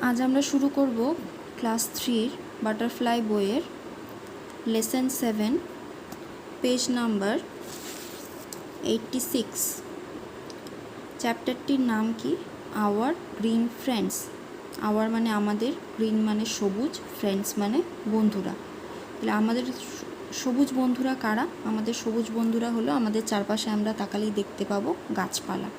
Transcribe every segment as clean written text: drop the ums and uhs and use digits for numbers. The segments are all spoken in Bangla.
আজ আমরা শুরু করব ক্লাস 3 বাটারফ্লাই বইয়ের লেসন 7 পেজ নাম্বার 86। চ্যাপ্টারটির নাম কি? Hour green friends. আওয়ার মানে আমাদের, গ্রিন মানে সবুজ, ফ্রেন্ডস মানে বন্ধুরা। তাহলে আমাদের সবুজ বন্ধুরা কারা? আমাদের সবুজ বন্ধুরা হলো আমাদের চারপাশে আমরা তাকালেই দেখতে পাবো গাছপালা।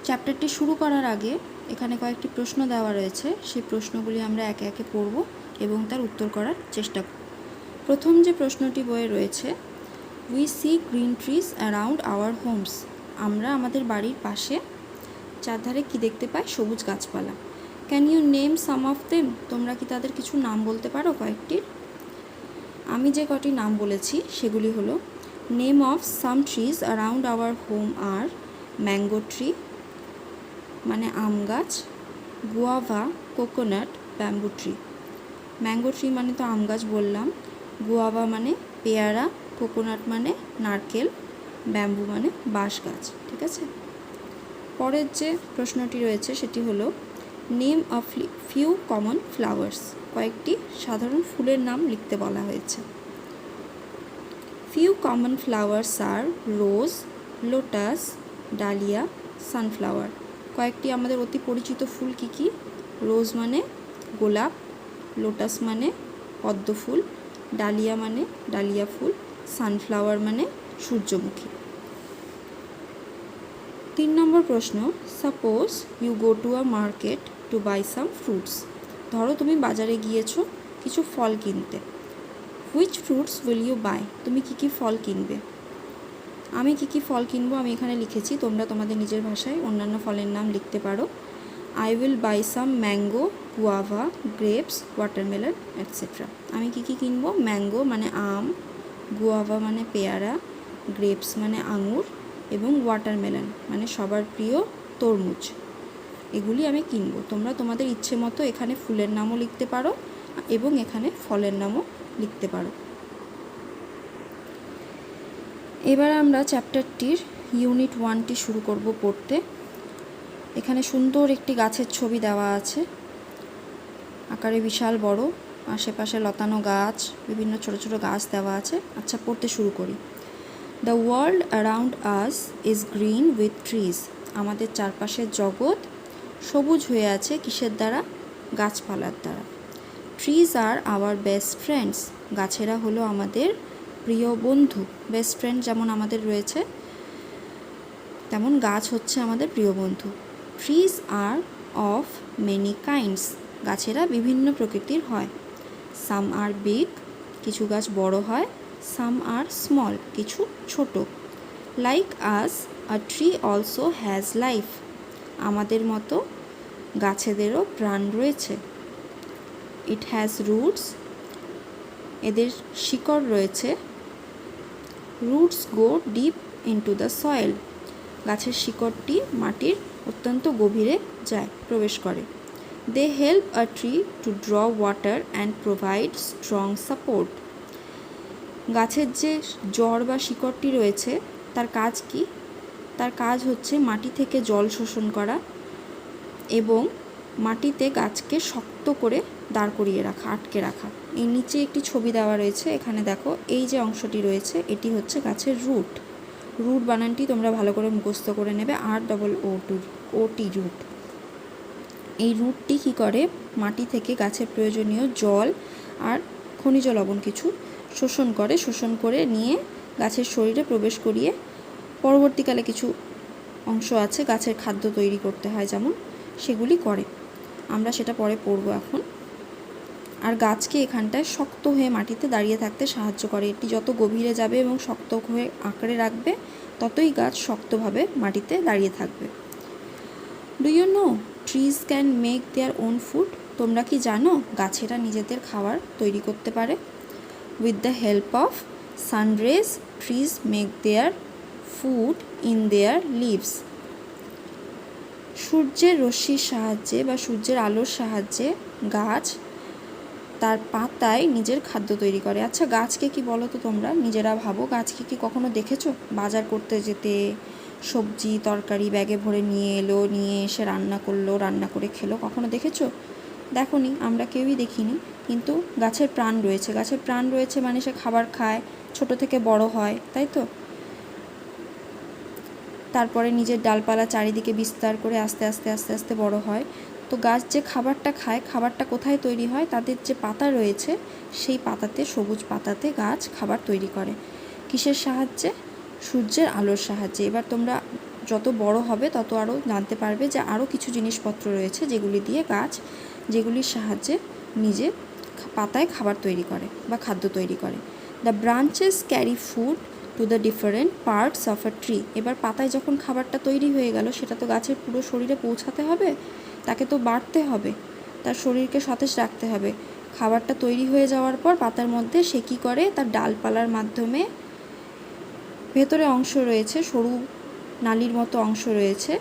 চ্যাপ্টারটি শুরু করার আগে এখানে কয়েকটি প্রশ্ন দেওয়া রয়েছে, সেই প্রশ্নগুলি আমরা একে একে পড়ব এবং তার উত্তর করার চেষ্টা করব। প্রথম যে প্রশ্নটি বইয়ে রয়েছে, we see green trees around our homes. আমরা আমাদের বাড়ির পাশে চারধারে কি দেখতে পাই? সবুজ গাছপালা। Can you name some of them? তোমরা কি তাদের কিছু নাম বলতে পারো কয়েকটির? আমি যে কটি নাম বলেছি সেগুলি হলো, name of some trees around our home আর ম্যাঙ্গো ট্রি মানে আম গাছ, guava, coconut, bamboo tree. Mango tree মানে তো আম গাছ বললাম, গুয়াভা মানে পেয়ারা, কোকোনাট মানে নারকেল, ব্যাম্বু মানে বাঁশ গাছ। ঠিক আছে, পরের যে প্রশ্নটি রয়েছে সেটি হলো, name of few common flowers. কয়েকটি সাধারণ ফুলের নাম লিখতে বলা হয়েছে। ফিউ কমন ফ্লাওয়ার্স আর রোজ, লোটাস, ডালিয়া, সানফ্লাওয়ার। কয়েকটি আমাদের অতি পরিচিত ফুল কি কি? রোজ মানে গোলাপ, লোটাস মানে পদ্ম ফুল, ডালিয়া মানে ডালিয়া ফুল, সানফ্লাওয়ার মানে সূর্যমুখী। 3 নম্বর প্রশ্ন, suppose you go to a market to buy some fruits. ধরো তুমি বাজারে গিয়েছো কিছু ফল কিনতে। Which fruits will you buy? তুমি কি কি ফল কিনবে? আমি কি কি ফল কিনবো আমি এখানে লিখেছি, তোমরা তোমাদের নিজের ভাষায় অন্যান্য ফলের নাম লিখতে পারো। I will buy some mango, guava, grapes, watermelon etcetera. আমি কি কি কিনবো? ম্যাঙ্গো মানে আম, গুয়াভা মানে পেয়ারা, গ্রেপস মানে আঙুর এবং ওয়াটারমেলন মানে সবার প্রিয় তরমুজ। এগুলি আমি কিনবো। তোমরা তোমাদের ইচ্ছে মতো এখানে ফুলের নামও লিখতে পারো এবং এখানে ফলের নামও লিখতে পারো। এবার আমরা চ্যাপ্টারটির ইউনিট 1টি শুরু করব পড়তে। এখানে সুন্দর একটি গাছের ছবি দেওয়া আছে, আকারে বিশাল বড়, আশেপাশে লতানো গাছ, বিভিন্ন ছোট ছোট গাছ দেওয়া আছে। আচ্ছা, পড়তে শুরু করি। The world around us is green with trees. আমাদের চারপাশের জগৎ সবুজ হয়ে আছে কিসের দ্বারা? গাছপালার দ্বারা। Trees are our best friends. গাছেরা হলো আমাদের প্রিয় বন্ধু। বেস্ট ফ্রেন্ড যেমন আমাদের রয়েছে, তেমন গাছ হচ্ছে আমাদের প্রিয় বন্ধু। Trees are of many kinds. গাছেরা বিভিন্ন প্রকৃতির হয়। Some are big. কিছু গাছ বড় হয়। Some are small. কিছু ছোট। Like us a tree also has life. আমাদের মতো গাছেদেরও প্রাণ রয়েছে। It has roots. এদের শিকড় রয়েছে। Roots go deep into the soil. গাছের শিকড়টি মাটির অত্যন্ত গভীরে যায়, প্রবেশ করে। They help a tree to draw water and provide strong support. গাছের যে জড় বা শিকড়টি রয়েছে তার কাজ কি? তার কাজ হচ্ছে মাটি থেকে জল শোষণ করা এবং মাটিতে গাছকে শক্ত করে দাঁড় করিয়ে রাখা, আটকে রাখা। এই নিচে একটি ছবি দেওয়া রয়েছে, এখানে দেখো এই যে অংশটি রয়েছে এটি হচ্ছে গাছের রুট। রুট বানানটি তোমরা ভালো করে মুখস্থ করে নেবে, ROOT রুট। এই রুটটি কী করে? মাটি থেকে গাছের প্রয়োজনীয় জল আর খনিজ লবণ কিছু শোষণ করে নিয়ে গাছের শরীরে প্রবেশ করিয়ে পরবর্তীকালে কিছু অংশ আছে গাছের খাদ্য তৈরি করতে হয় যেমন, সেগুলি করে। আমরা সেটা পরে পড়বো এখন। আর গাছকে এখানটায় শক্ত হয়ে মাটিতে দাঁড়িয়ে থাকতে সাহায্য করে। এটি যত গভীরে যাবে এবং শক্ত হয়ে আঁকড়ে রাখবে ততই গাছ শক্তভাবে মাটিতে দাঁড়িয়ে থাকবে। Do you know trees can make their own food? তোমরা কি জানো গাছেরা নিজেদের খাবার তৈরি করতে পারে? With the help of sunrays trees make their food in their leaves. সূর্যের রশ্মির সাহায্যে বা সূর্যের আলোর সাহায্যে গাছ তার পাতায় নিজের খাদ্য তৈরি করে। আচ্ছা, গাছকে কি বলো তো তোমরা? নিজেরা ভাবো, গাছকে কি কখনো দেখেছো বাজার করতে যেতে সবজি তরকারি ব্যাগে ভরে নিয়ে এলো, নিয়ে এসে রান্না করলো, রান্না করে খেলো। কখনো দেখেছো? দেখোনি, আমরা কেউই দেখিনি। কিন্তু গাছের প্রাণ রয়েছে, গাছের প্রাণ রয়েছে মানে সে খাবার খায়, ছোট থেকে বড় হয়, তাই তো? তারপরে নিজের ডালপালা চারিদিকে বিস্তার করে আস্তে আস্তে আস্তে আস্তে বড় হয়। তো গাছ যে খাবারটা খায়, খাবারটা কোথায় তৈরি হয়? তাদের যে পাতা রয়েছে সেই পাতাতে, সবুজ পাতাতে গাছ খাবার তৈরি করে। কিসের সাহায্যে? সূর্যের আলোর সাহায্যে। এবার তোমরা যত বড় হবে তত আরও জানতে পারবে যে আরও কিছু জিনিসপত্র রয়েছে যেগুলি দিয়ে গাছ, যেগুলির সাহায্যে নিজে পাতায় খাবার তৈরি করে বা খাদ্য তৈরি করে। The branches carry food to the different parts of a tree. এবার পাতায় যখন খাবারটা তৈরি হয়ে গেল, সেটা তো গাছের পুরো শরীরে পৌঁছাতে হবে, তাকে তো বাড়তে হবে, তার শরীরকে সতেজ রাখতে হবে। খাবারটা তৈরি হয়ে যাওয়ার পর পাতার মধ্যে সে কী করে? তার ডালপালার মাধ্যমে, ভেতরে অংশ রয়েছে, সরু নালীর মতো অংশ রয়েছে,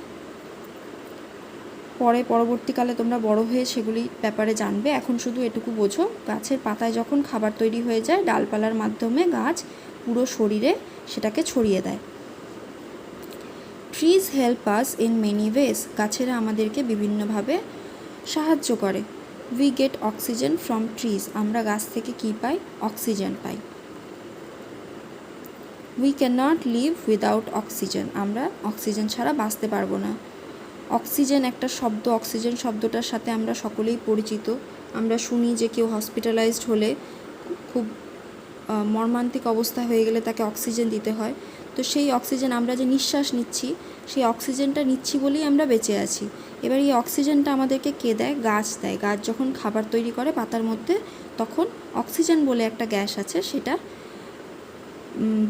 পরবর্তীকালে তোমরা বড় হয়ে সেগুলি ব্যাপারে জানবে। এখন শুধু এটুকু বোঝো, গাছের পাতায় যখন খাবার তৈরি হয়ে যায়, ডালপালার মাধ্যমে গাছ পুরো শরীরে সেটাকে ছড়িয়ে দেয়। Trees help us in many ways. গাছেরা আমাদেরকে বিভিন্নভাবে সাহায্য করে। We get oxygen from trees. আমরা গাছ থেকে কী পাই? অক্সিজেন পাই। We can not live without oxygen. আমরা অক্সিজেন ছাড়া বাঁচতে পারবো না। অক্সিজেন একটা শব্দ, অক্সিজেন শব্দটার সাথে আমরা সকলেই পরিচিত। আমরা শুনি যে কেউ হসপিটালাইজড হলে, খুব মর্মান্তিক অবস্থা হয়ে গেলে তাকে অক্সিজেন দিতে হয়। তো সেই অক্সিজেন, আমরা যে নিঃশ্বাস নিচ্ছি, সেই অক্সিজেনটা নিচ্ছি বলেই আমরা বেঁচে আছি। এবার এই অক্সিজেনটা আমাদেরকে কে দেয়? গাছ দেয়। গাছ যখন খাবার তৈরি করে পাতার মধ্যে, তখন অক্সিজেন বলে একটা গ্যাস আছে, সেটা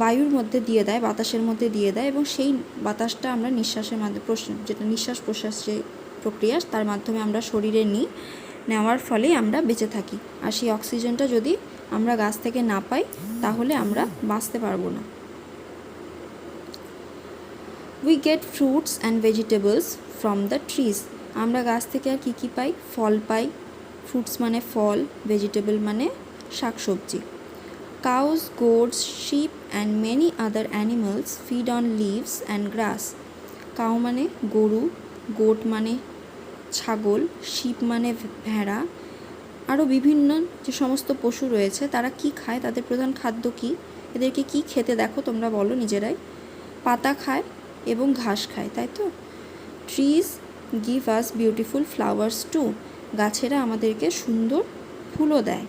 বায়ুর মধ্যে দিয়ে দেয়, বাতাসের মধ্যে দিয়ে দেয়, এবং সেই বাতাসটা আমরা নিঃশ্বাসের মাধ্যমে, যেটা নিঃশ্বাস প্রশ্বাস যে প্রক্রিয়া, তার মাধ্যমে আমরা শরীরে নিই। নেওয়ার ফলেই আমরা বেঁচে থাকি। আর সেই অক্সিজেনটা যদি আমরা গাছ থেকে না পাই, তাহলে আমরা বাঁচতে পারবো না। We get fruits and vegetables from the trees. আমরা গাছ থেকে আর কী কী পাই? ফল পাই। ফ্রুটস মানে ফল, ভেজিটেবল মানে শাকসবজি। Cows, goats, sheep and many other animals feed on leaves and grass. Cow মানে গরু, গোট মানে ছাগল, শিপ মানে ভেড়া, আরও বিভিন্ন যে সমস্ত পশু রয়েছে তারা কি খায়? তাদের প্রধান খাদ্য কি? এদেরকে কি খেতে দেখো তোমরা বলো নিজেরাই। পাতা খায় এবং ঘাস খায়, তাই তো? Trees give us beautiful flowers too. গাছেরা আমাদেরকে সুন্দর ফুলও দেয়।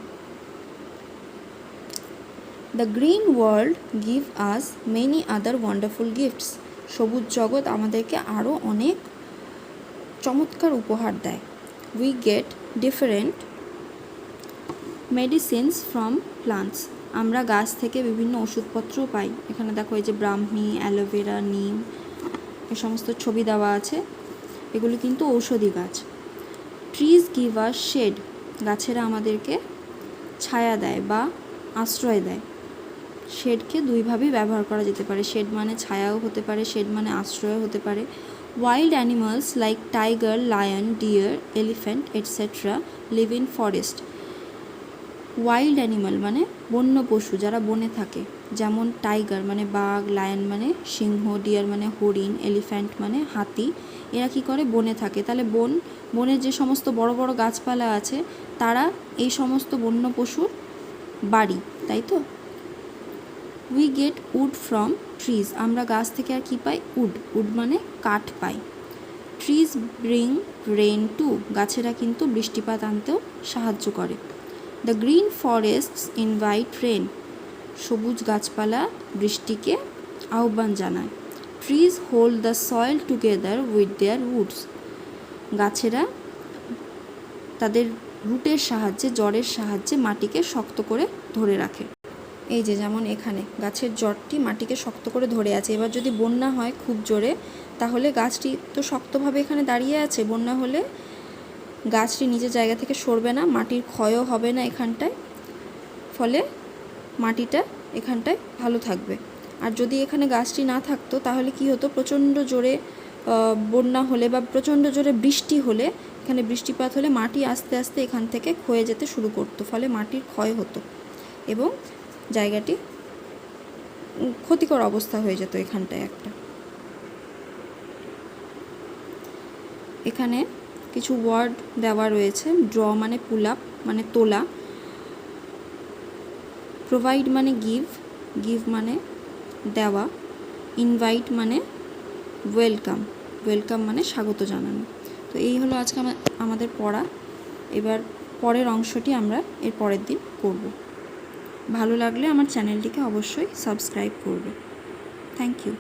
The green world give us many other wonderful gifts. সবুজ জগৎ আমাদেরকে আরও অনেক চমৎকার উপহার দেয়। We get different medicines from plants. আমরা গাছ থেকে বিভিন্ন ওষুধপত্রও পাই। এখানে দেখো, এই যে ব্রাহ্মী, অ্যালোভেরা, নিম, এ সমস্ত ছবি দেওয়া আছে, এগুলো কিন্তু ঔষধি গাছ। Trees give us shade. গাছেরা আমাদেরকে ছায়া দেয় বা আশ্রয় দেয়। শেডকে দুইভাবেই ব্যবহার করা যেতে পারে। শেড মানে ছায়াও হতে পারে, শেড মানে আশ্রয়ও হতে পারে। Wild animals like tiger, lion, deer, elephant etcetera live in forest. Wild animal মানে বন্য পশু, যারা বনে থাকে, যেমন টাইগার মানে বাঘ, লায়ন মানে সিংহ, ডিয়ার মানে হরিণ, এলিফ্যান্ট মানে হাতি। এরা কি করে? বনে থাকে। তাহলে বনে যে সমস্ত বড় বড় গাছপালা আছে, তারা এই সমস্ত বন্য পশুর বাড়ি, তাই তো? We get wood from trees. আমরা গাছ থেকে আর কি পাই? উড মানে কাঠ পাই। Trees bring rain too. গাছেরা কিন্তু বৃষ্টিপাত আনতেও সাহায্য করে। The green forests invite rain. সবুজ গাছপালা বৃষ্টিকে আহ্বান জানায়। Trees hold the soil together with their roots. গাছেরা তাদের রুটের সাহায্যে, জড়ের সাহায্যে মাটিকে শক্ত করে ধরে রাখে। এই যে যেমন এখানে গাছের জড়টি মাটিকে শক্ত করে ধরে আছে। এবার যদি বন্যা হয় খুব জোরে, তাহলে গাছটি তো শক্তভাবে এখানে দাঁড়িয়ে আছে। বন্যা হলে গাছটি নিজের জায়গা থেকে সরবে না, মাটির ক্ষয়ও হবে না এখানটায়, ফলে মাটিটা এখানটায় ভালো থাকবে। আর যদি এখানে গাছটি না থাকতো, তাহলে কি হতো? প্রচণ্ড জোরে বন্যা হলে বা প্রচণ্ড জোরে বৃষ্টি হলে, এখানে বৃষ্টিপাত হলে মাটি আস্তে আস্তে এখান থেকে ক্ষয়ে যেতে শুরু করতো, ফলে মাটির ক্ষয় হতো এবং জায়গাটি ক্ষতিকর অবস্থা হয়ে যেত এখানটায় একটা। এখানে কিছু ওয়ার্ড দেওয়া রয়েছে। ড্র মানে পুল আপ মানে তোলা, প্রোভাইড মানে গিভ, গিভ মানে দেওয়া, ইনভাইট মানে ওয়েলকাম, ওয়েলকাম মানে স্বাগত জানানো। তো এই হলো আজকে আমাদের পড়া। এবার পরের অংশটি আমরা এর পরের দিন করব। ভালো লাগলে আমার চ্যানেলটিকে অবশ্যই সাবস্ক্রাইব করবে। Thank you.